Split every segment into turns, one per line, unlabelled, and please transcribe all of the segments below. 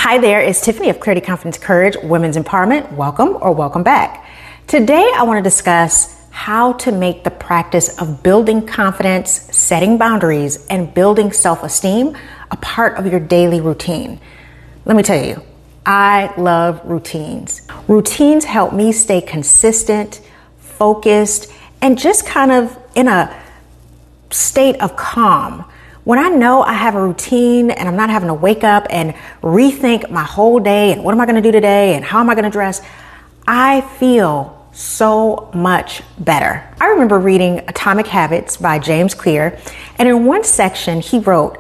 Hi there, it's Tiffany of Clarity, Confidence, Courage, Women's Empowerment. Welcome or welcome back. Today I want to discuss how to make the practice of building confidence, setting boundaries, and building self-esteem a part of your daily routine. Let me tell you, I love routines. Routines help me stay consistent, focused, and just kind of in a state of calm. When I know I have a routine and I'm not having to wake up and rethink my whole day and what am I going to do today and how am I going to dress, I feel so much better. I remember reading Atomic Habits by James Clear, and in one section he wrote,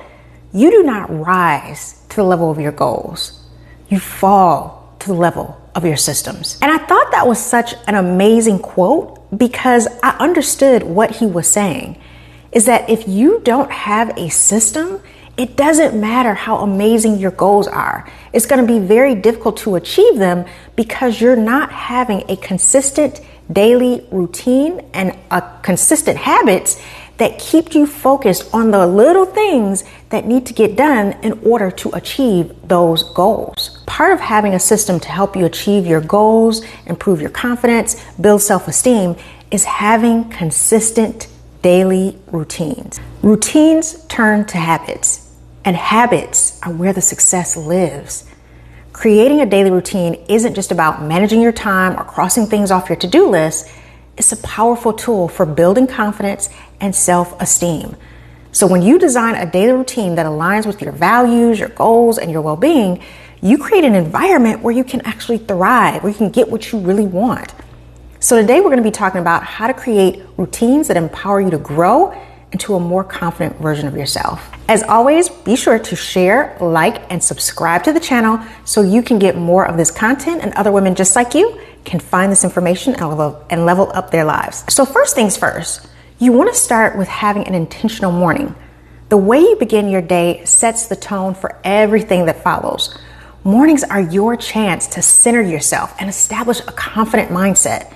"You do not rise to the level of your goals. You fall to the level of your systems." And I thought that was such an amazing quote because I understood what he was saying. Is that if you don't have a system, it doesn't matter how amazing your goals are. It's going to be very difficult to achieve them because you're not having a consistent daily routine and a consistent habits that keep you focused on the little things that need to get done in order to achieve those goals. Part of having a system to help you achieve your goals, improve your confidence, build self-esteem is having consistent daily routines. Routines turn to habits, and habits are where the success lives. Creating a daily routine isn't just about managing your time or crossing things off your to-do list. It's a powerful tool for building confidence and self-esteem. So when you design a daily routine that aligns with your values, your goals, and your well-being, you create an environment where you can actually thrive, where you can get what you really want. So today we're going to be talking about how to create routines that empower you to grow into a more confident version of yourself. As always, be sure to share, like, and subscribe to the channel so you can get more of this content and other women just like you can find this information and level up their lives. So first things first, you want to start with having an intentional morning. The way you begin your day sets the tone for everything that follows. Mornings are your chance to center yourself and establish a confident mindset.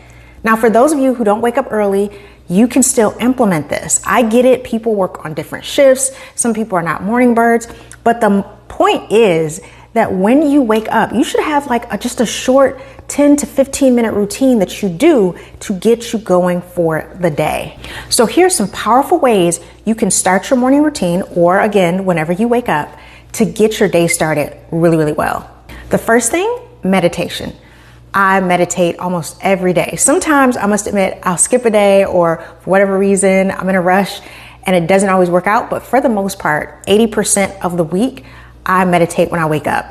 Now, for those of you who don't wake up early, you can still implement this. I get it. People work on different shifts. Some people are not morning birds. But the point is that when you wake up, you should have just a short 10 to 15 minute routine that you do to get you going for the day. So here's some powerful ways you can start your morning routine, or again, whenever you wake up, to get your day started really, really well. The first thing, meditation. I meditate almost every day. Sometimes I must admit I'll skip a day, or for whatever reason I'm in a rush and it doesn't always work out. But for the most part, 80% of the week I meditate when I wake up.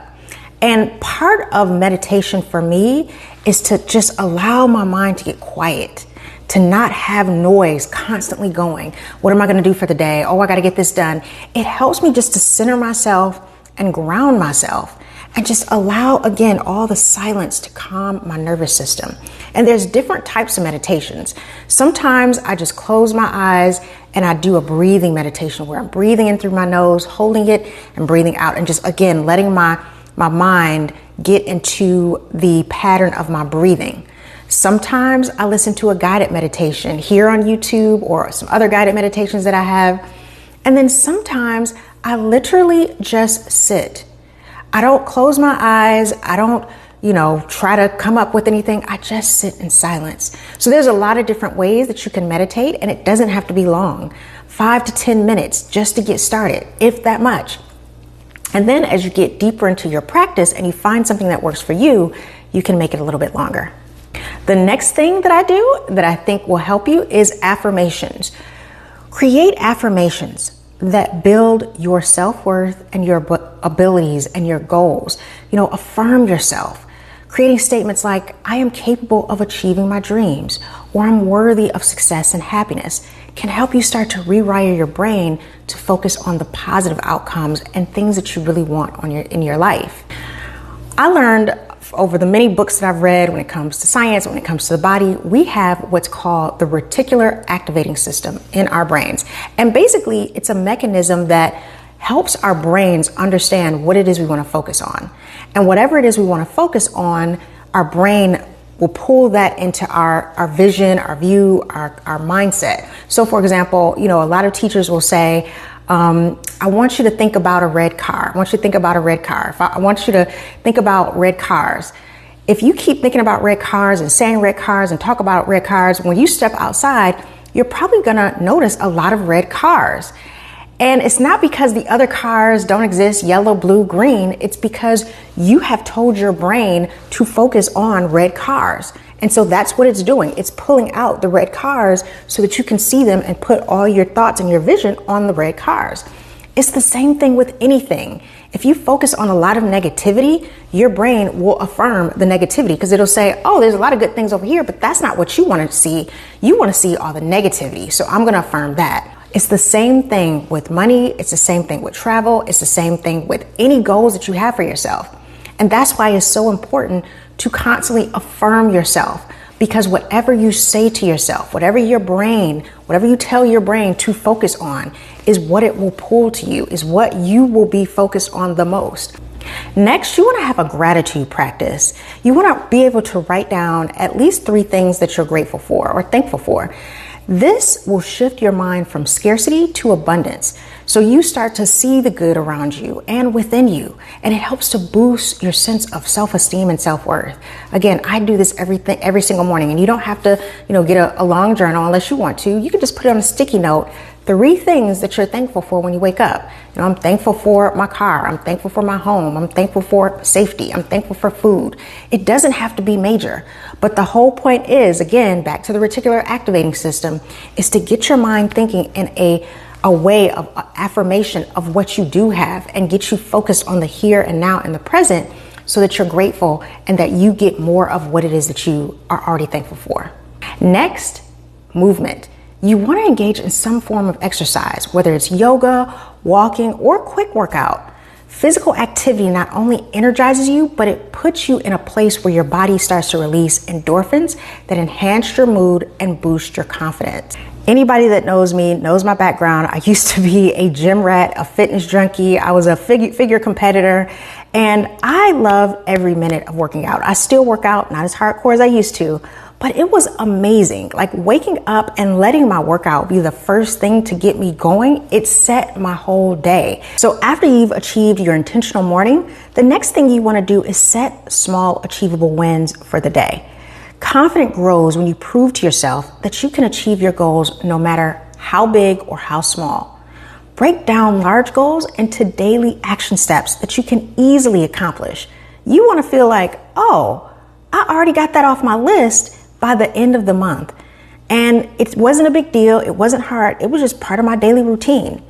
And part of meditation for me is to just allow my mind to get quiet, to not have noise constantly going. What am I going to do for the day? Oh, I got to get this done. It helps me just to center myself and ground myself, and just allow, again, all the silence to calm my nervous system. And there's different types of meditations. Sometimes I just close my eyes and I do a breathing meditation where I'm breathing in through my nose, holding it, and breathing out, and just, again, letting my mind get into the pattern of my breathing. Sometimes I listen to a guided meditation here on YouTube or some other guided meditations that I have. And then sometimes I literally just sit. I don't close my eyes. I don't, try to come up with anything. I just sit in silence. So there's a lot of different ways that you can meditate, and it doesn't have to be long. 5 to 10 minutes just to get started, if that much. And then as you get deeper into your practice and you find something that works for you, you can make it a little bit longer. The next thing that I do that I think will help you is affirmations. Create affirmations that build your self-worth and your abilities and your goals. Affirm yourself. Creating statements like, I am capable of achieving my dreams, or I'm worthy of success and happiness, can help you start to rewire your brain to focus on the positive outcomes and things that you really want in your life. I learned over the many books that I've read, when it comes to science, when it comes to the body, we have what's called the reticular activating system in our brains. And basically, it's a mechanism that helps our brains understand what it is we want to focus on. And whatever it is we want to focus on, our brain will pull that into our vision, our view, our mindset. So for example, a lot of teachers will say, I want you to think about a red car. I want you to think about a red car. I want you to think about red cars. If you keep thinking about red cars and saying red cars and talk about red cars, when you step outside, you're probably gonna notice a lot of red cars. And it's not because the other cars don't exist, yellow, blue, green. It's because you have told your brain to focus on red cars. And so that's what it's doing. It's pulling out the red cars so that you can see them and put all your thoughts and your vision on the red cars. It's the same thing with anything. If you focus on a lot of negativity, your brain will affirm the negativity because it'll say, oh, there's a lot of good things over here, but that's not what you want to see. You want to see all the negativity. So I'm going to affirm that. It's the same thing with money. It's the same thing with travel. It's the same thing with any goals that you have for yourself. And that's why it's so important to constantly affirm yourself, because whatever you say to yourself, whatever you tell your brain to focus on is what it will pull to you, is what you will be focused on the most. Next, you want to have a gratitude practice. You want to be able to write down at least 3 things that you're grateful for or thankful for. This will shift your mind from scarcity to abundance. So you start to see the good around you and within you, and it helps to boost your sense of self-esteem and self-worth. Again, I do this every single morning, and you don't have to, get a long journal unless you want to. You can just put it on a sticky note. 3 things that you're thankful for when you wake up. I'm thankful for my car. I'm thankful for my home. I'm thankful for safety. I'm thankful for food. It doesn't have to be major. But the whole point is, again, back to the reticular activating system, is to get your mind thinking in a way of affirmation of what you do have and get you focused on the here and now and the present so that you're grateful and that you get more of what it is that you are already thankful for. Next, movement. You want to engage in some form of exercise, whether it's yoga, walking, or quick workout. Physical activity not only energizes you, but it puts you in a place where your body starts to release endorphins that enhance your mood and boost your confidence. Anybody that knows me knows my background. I used to be a gym rat, a fitness junkie. I was a figure competitor, and I love every minute of working out. I still work out, not as hardcore as I used to, but it was amazing. Like waking up and letting my workout be the first thing to get me going, it set my whole day. So after you've achieved your intentional morning, the next thing you want to do is set small achievable wins for the day. Confidence grows when you prove to yourself that you can achieve your goals no matter how big or how small. Break down large goals into daily action steps that you can easily accomplish. You want to feel like, oh, I already got that off my list by the end of the month. And it wasn't a big deal. It wasn't hard. It was just part of my daily routine.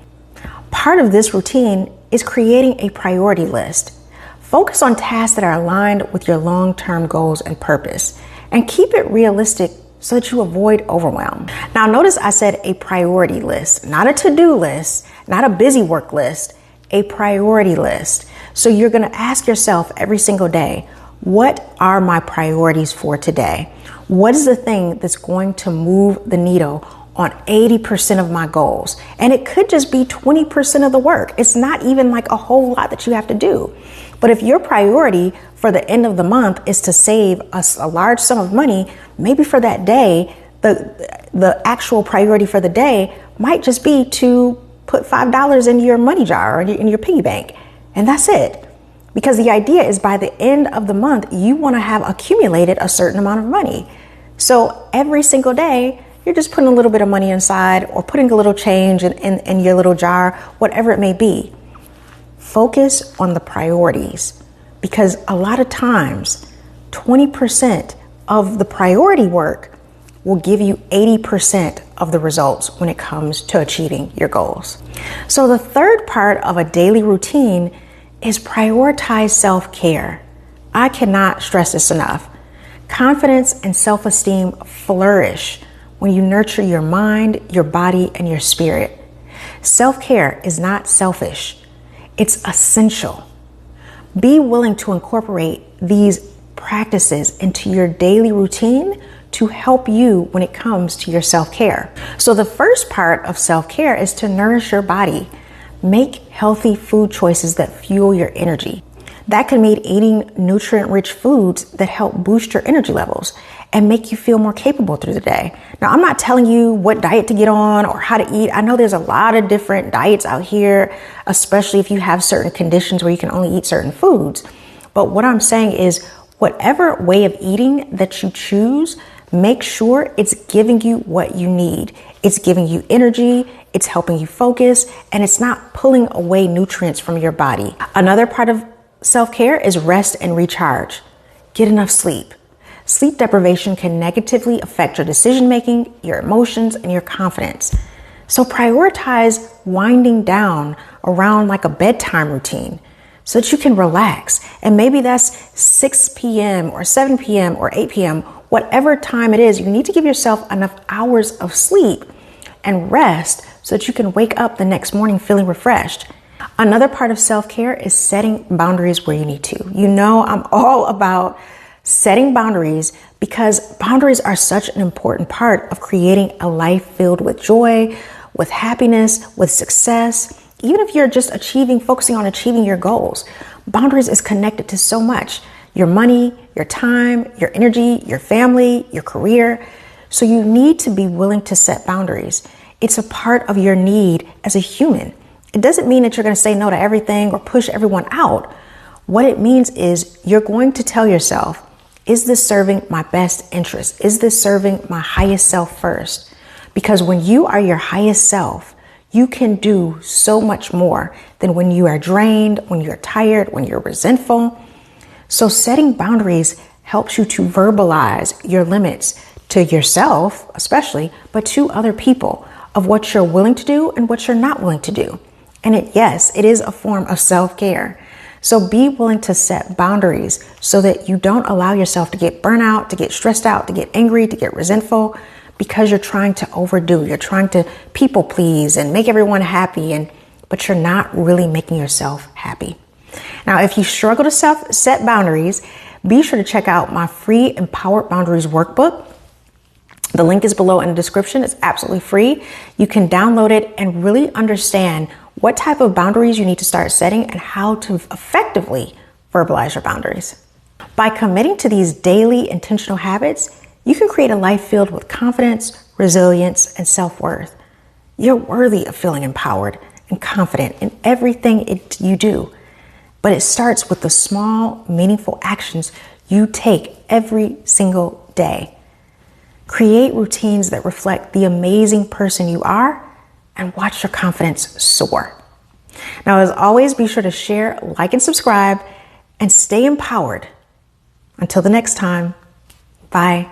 Part of this routine is creating a priority list. Focus on tasks that are aligned with your long-term goals and purpose, and keep it realistic so that you avoid overwhelm. Now, notice I said a priority list, not a to-do list, not a busy work list, a priority list. So you're going to ask yourself every single day, what are my priorities for today? What is the thing that's going to move the needle on 80% of my goals? And it could just be 20% of the work. It's not even like a whole lot that you have to do. But if your priority for the end of the month is to save a large sum of money, maybe for that day, the actual priority for the day might just be to put $5 in your money jar or in your piggy bank. And that's it. Because the idea is by the end of the month, you want to have accumulated a certain amount of money. So every single day, you're just putting a little bit of money inside or putting a little change in your little jar, whatever it may be. Focus on the priorities, because a lot of times 20% of the priority work will give you 80% of the results when it comes to achieving your goals. So the third part of a daily routine is prioritize self-care. I cannot stress this enough. Confidence and self-esteem flourish when you nurture your mind, your body, and your spirit. Self-care is not selfish. It's essential. Be willing to incorporate these practices into your daily routine to help you when it comes to your self-care. So the first part of self-care is to nourish your body. Make healthy food choices that fuel your energy. That could mean eating nutrient-rich foods that help boost your energy levels and make you feel more capable through the day. Now, I'm not telling you what diet to get on or how to eat. I know there's a lot of different diets out here, especially if you have certain conditions where you can only eat certain foods. But what I'm saying is, whatever way of eating that you choose, make sure it's giving you what you need. It's giving you energy, it's helping you focus, and it's not pulling away nutrients from your body. Another part of self-care is rest and recharge. Get enough sleep. Sleep deprivation can negatively affect your decision-making, your emotions, and your confidence. So prioritize winding down around like a bedtime routine so that you can relax. And maybe that's 6 p.m. or 7 p.m. or 8 p.m., whatever time it is, you need to give yourself enough hours of sleep and rest so that you can wake up the next morning feeling refreshed. Another part of self-care is setting boundaries where you need to. You know, I'm all about setting boundaries because boundaries are such an important part of creating a life filled with joy, with happiness, with success. Even if you're just focusing on achieving your goals, boundaries is connected to so much. Your money, your time, your energy, your family, your career. So you need to be willing to set boundaries. It's a part of your need as a human. It doesn't mean that you're going to say no to everything or push everyone out. What it means is you're going to tell yourself, is this serving my best interest? Is this serving my highest self first? Because when you are your highest self, you can do so much more than when you are drained, when you're tired, when you're resentful. So setting boundaries helps you to verbalize your limits to yourself, especially, but to other people of what you're willing to do and what you're not willing to do. And it is a form of self-care. So be willing to set boundaries so that you don't allow yourself to get burnt out, to get stressed out, to get angry, to get resentful because you're trying to overdo. You're trying to people please and make everyone happy, but you're not really making yourself happy. Now, if you struggle to set boundaries, be sure to check out my free Empowered Boundaries workbook. The link is below in the description. It's absolutely free. You can download it and really understand what type of boundaries you need to start setting and how to effectively verbalize your boundaries. By committing to these daily intentional habits, you can create a life filled with confidence, resilience, and self-worth. You're worthy of feeling empowered and confident in everything you do. But it starts with the small, meaningful actions you take every single day. Create routines that reflect the amazing person you are and watch your confidence soar. Now, as always, be sure to share, like, and subscribe, and stay empowered. Until the next time, bye.